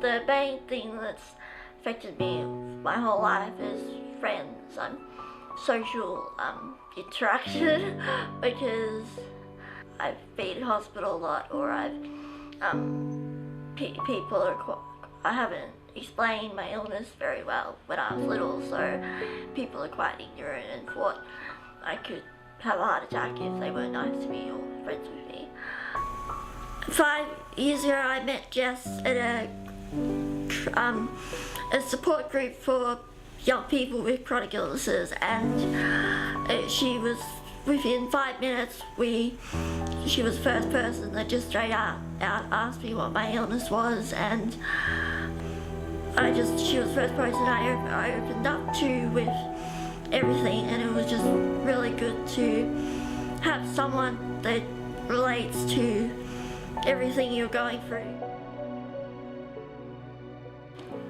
The main thing that's affected me my whole life is friends, social interaction because I've been in hospital a lot, or people are I haven't explained my illness very well when I was little, so people are quite ignorant and thought I could have a heart attack if they weren't nice to me or friends with me. 5 years ago I met Jess at a support group for young people with chronic illnesses, and she was, within 5 minutes, she was the first person that just straight out asked me what my illness was, and she was the first person I opened up to with everything, and it was just really good to have someone that relates to everything you're going through.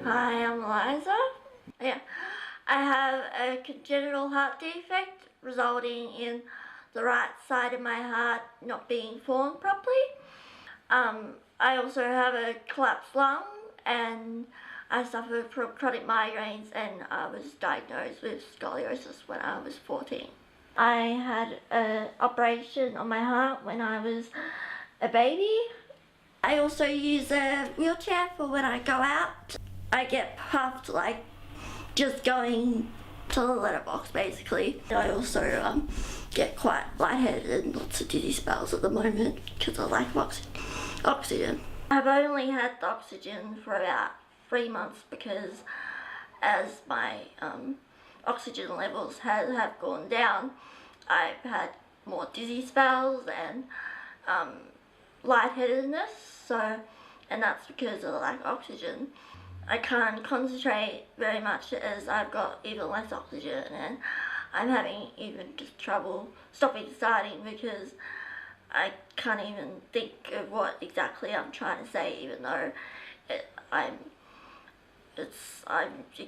Hi, I'm Eliza. Yeah, I have a congenital heart defect resulting in the right side of my heart not being formed properly. I also have a collapsed lung, and I suffer from chronic migraines, and I was diagnosed with scoliosis when I was 14. I had an operation on my heart when I was a baby. I also use a wheelchair for when I go out. I get puffed like just going to the letterbox basically. I also get quite lightheaded and lots of dizzy spells at the moment because I lack oxygen. I've only had the oxygen for about 3 months because as my oxygen levels have gone down, I've had more dizzy spells and lightheadedness, and that's because of the lack of oxygen. I can't concentrate very much as I've got even less oxygen, and I'm having even just trouble stopping starting because I can't even think of what exactly I'm trying to say, even though I'm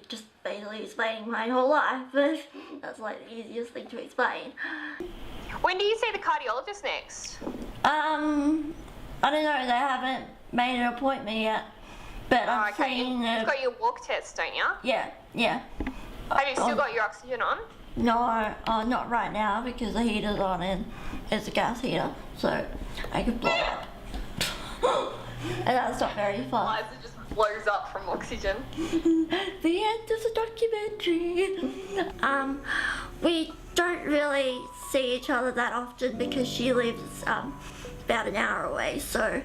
just basically explaining my whole life, but that's like the easiest thing to explain. When do you see the cardiologist next? I don't know, they haven't made an appointment yet, but I'm saying... You've got your walk test, don't you? Yeah. Have you still got your oxygen on? No, not right now because the heater's on and it's a gas heater, so I could blow up. And that's not very fun. Liza just blows up from oxygen. The end of the documentary. We don't really see each other that often because she lives about an hour away, so,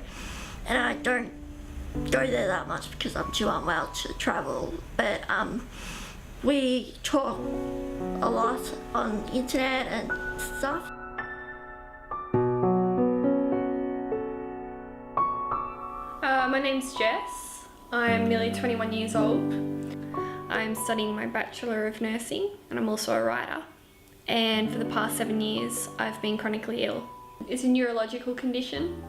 and I don't go there that much because I'm too unwell to travel, but we talk a lot on the internet and stuff. My name's Jess. I'm nearly 21 years old. I'm studying my Bachelor of Nursing, and I'm also a writer. And for the past 7 years, I've been chronically ill. It's a neurological condition,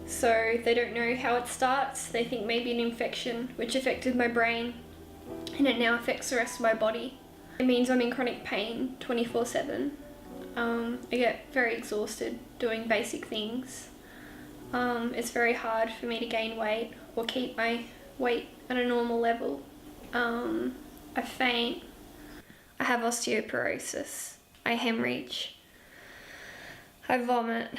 so they don't know how it starts. They think maybe an infection, which affected my brain, and it now affects the rest of my body. It means I'm in chronic pain 24/7. I get very exhausted doing basic things. It's very hard for me to gain weight or keep my weight at a normal level. I faint. I have osteoporosis. I hemorrhage. I vomit.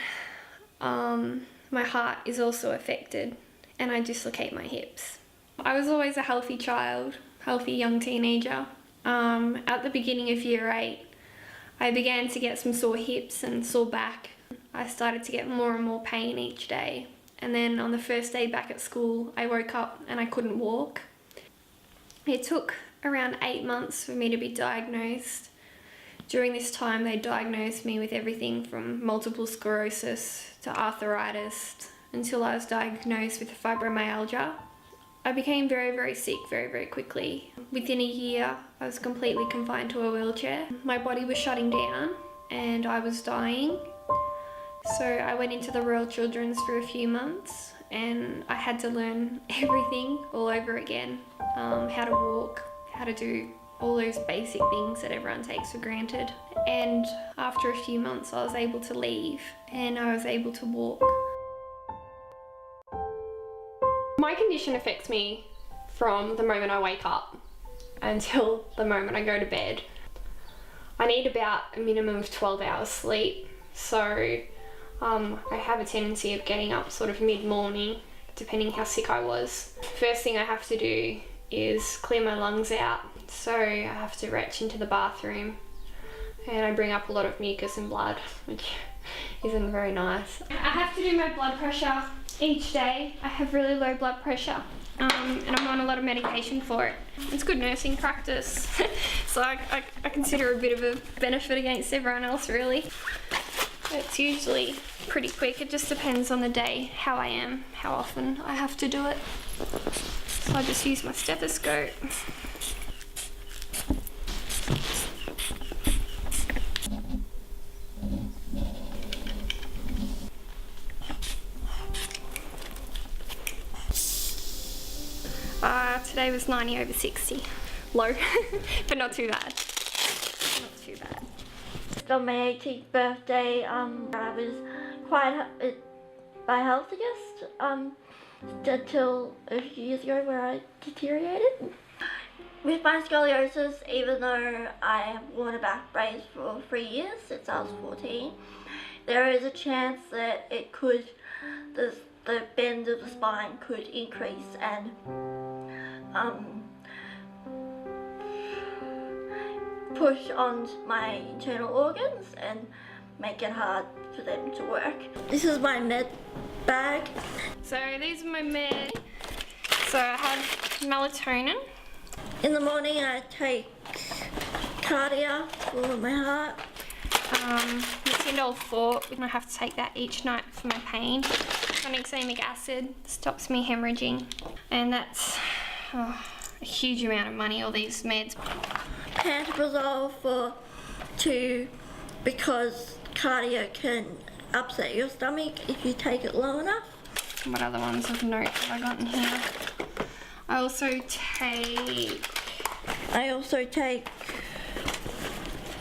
My heart is also affected, and I dislocate my hips. I was always a healthy child, healthy young teenager. At the beginning of year 8, I began to get some sore hips and sore back. I started to get more and more pain each day. And then on the first day back at school, I woke up and I couldn't walk. It took around 8 months for me to be diagnosed. During this time, they diagnosed me with everything from multiple sclerosis to arthritis until I was diagnosed with fibromyalgia. I became very, very sick very, very quickly. Within a year, I was completely confined to a wheelchair. My body was shutting down and I was dying. So I went into the Royal Children's for a few months and I had to learn everything all over again. How to walk, how to do all those basic things that everyone takes for granted. And after a few months I was able to leave and I was able to walk. my condition affects me from the moment I wake up until the moment I go to bed. I need about a minimum of 12 hours sleep, so I have a tendency of getting up sort of mid-morning, depending how sick I was. First thing I have to do is clear my lungs out, so I have to retch into the bathroom, and I bring up a lot of mucus and blood, which isn't very nice. I have to do my blood pressure each day. I have really low blood pressure, and I'm on a lot of medication for it. It's good nursing practice, so I consider a bit of a benefit against everyone else, really. It's usually pretty quick. It just depends on the day, how I am, how often I have to do it. So I just use my stethoscope. Today was 90/60. Low, but not too bad. Not too bad. On my 18th birthday, I was quite my health, I guess, until a few years ago where I deteriorated. With my scoliosis, even though I have worn a back brace for 3 years, since I was 14, there is a chance that it could, the bend of the spine could increase and push on my internal organs and make it hard for them to work. This is my med bag. So these are my meds. So I have melatonin. In the morning I take Cardia for my heart. Methindol 4, I have to take that each night for my pain. Tranexamic acid stops me hemorrhaging, and that's a huge amount of money, all these meds. Pantoprazole for 2 because cardio can upset your stomach if you take it low enough. What other ones of note have I got in here? I also take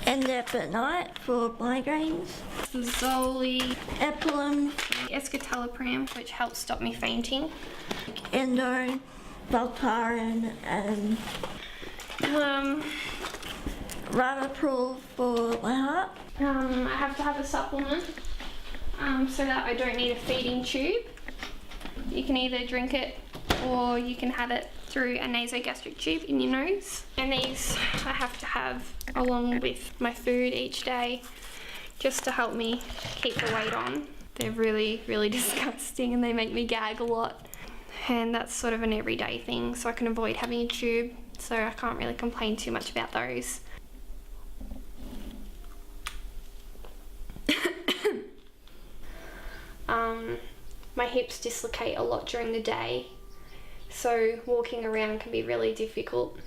Endep at night for migraines. Zoli, Epilum, escitalopram, which helps stop me fainting. Endo, Valparin, and Ramapril for my heart. I have to have a supplement so that I don't need a feeding tube. You can either drink it or you can have it through a nasogastric tube in your nose. And these I have to have along with my food each day just to help me keep the weight on. They're really, really disgusting and they make me gag a lot. And that's sort of an everyday thing, so I can avoid having a tube, so I can't really complain too much about those. My hips dislocate a lot during the day, so walking around can be really difficult.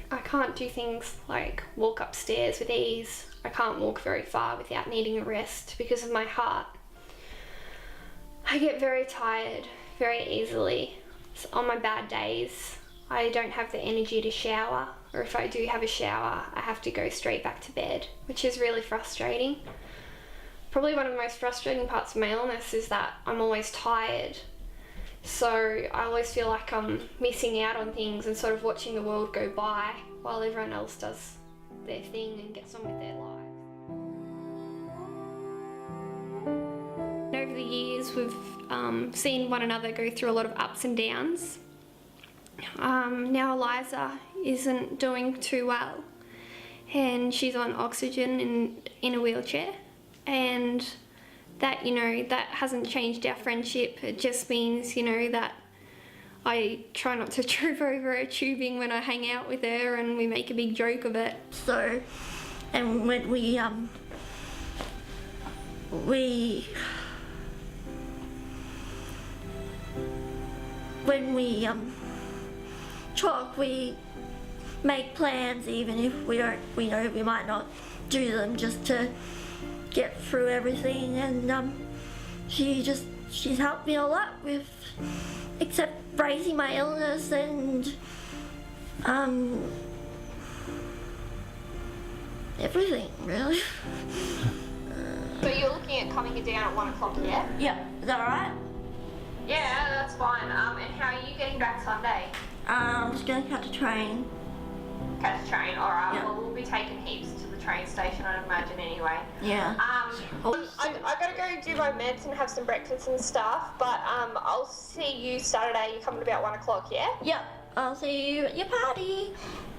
I can't do things like walk upstairs with ease. I can't walk very far without needing a rest because of my heart. I get very tired very easily. So on my bad days, I don't have the energy to shower, or if I do have a shower, I have to go straight back to bed, which is really frustrating. Probably one of the most frustrating parts of my illness is that I'm always tired. So I always feel like I'm missing out on things and sort of watching the world go by while everyone else does their thing and gets on with their lives. Over the years, we've seen one another go through a lot of ups and downs. Now Eliza isn't doing too well, and she's on oxygen in a wheelchair, and that, you know, that hasn't changed our friendship. It just means, you know, that I try not to trip over her tubing when I hang out with her, and we make a big joke of it. So, and when we talk, we make plans even if we know we might not do them, just to get through everything. And she's helped me a lot with, except raising my illness and everything really. So you're looking at coming down at 1 o'clock, yeah? Yeah, is that alright? Yeah, that's fine. And how are you getting back Sunday? I'm just gonna catch a train. Catch a train. All right. Yeah. Well, we'll be taking heaps to the train station, I'd imagine, anyway. Yeah. I gotta go do my meds and have some breakfast and stuff. But I'll see you Saturday. You're coming about 1 o'clock, yeah? Yep. I'll see you at your party.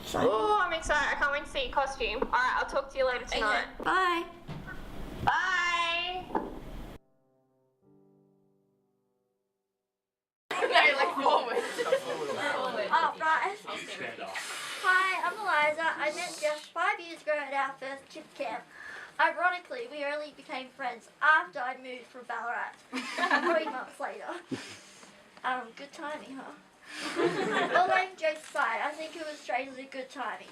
So, Oh, I'm excited. I can't wait to see your costume. All right. I'll talk to you later tonight. bye. Bye. Oh, right. Hi, I'm Eliza. I met Jeff 5 years ago at our first chip camp. Ironically, we only became friends after I moved from Ballarat 3 months later. Good timing, huh? Although jokes aside, I think it was strangely good timing.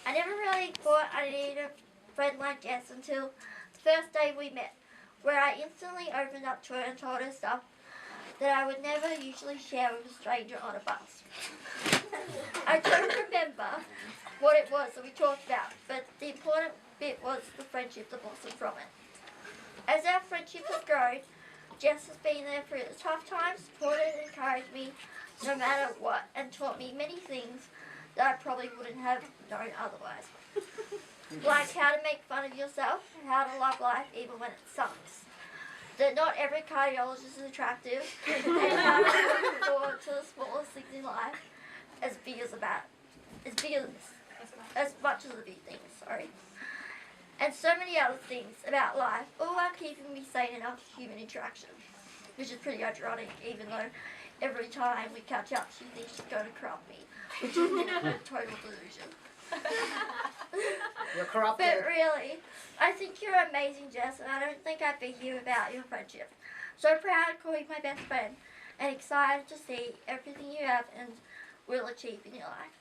I never really thought I needed a friend like Jess until the first day we met, where I instantly opened up to her and told her stuff that I would never usually share with a stranger on a bus. I don't remember what it was that we talked about, but the important bit was the friendship that blossomed from it. As our friendship has grown, Jess has been there through the tough times, supported and encouraged me no matter what, and taught me many things that I probably wouldn't have known otherwise. Like how to make fun of yourself, and how to love life even when it sucks. That not every cardiologist is attractive, and how to look forward to the smallest things in life as much as the big things, sorry. And so many other things about life, all while keeping me sane enough human interaction, which is pretty ironic, even though every time we catch up she thinks she's going to corrupt me, which is a total delusion. You're corrupted. But really, I think you're amazing, Jess, and I don't think I'd be here without your friendship. So proud to call you my best friend, and excited to see everything you have and will achieve in your life.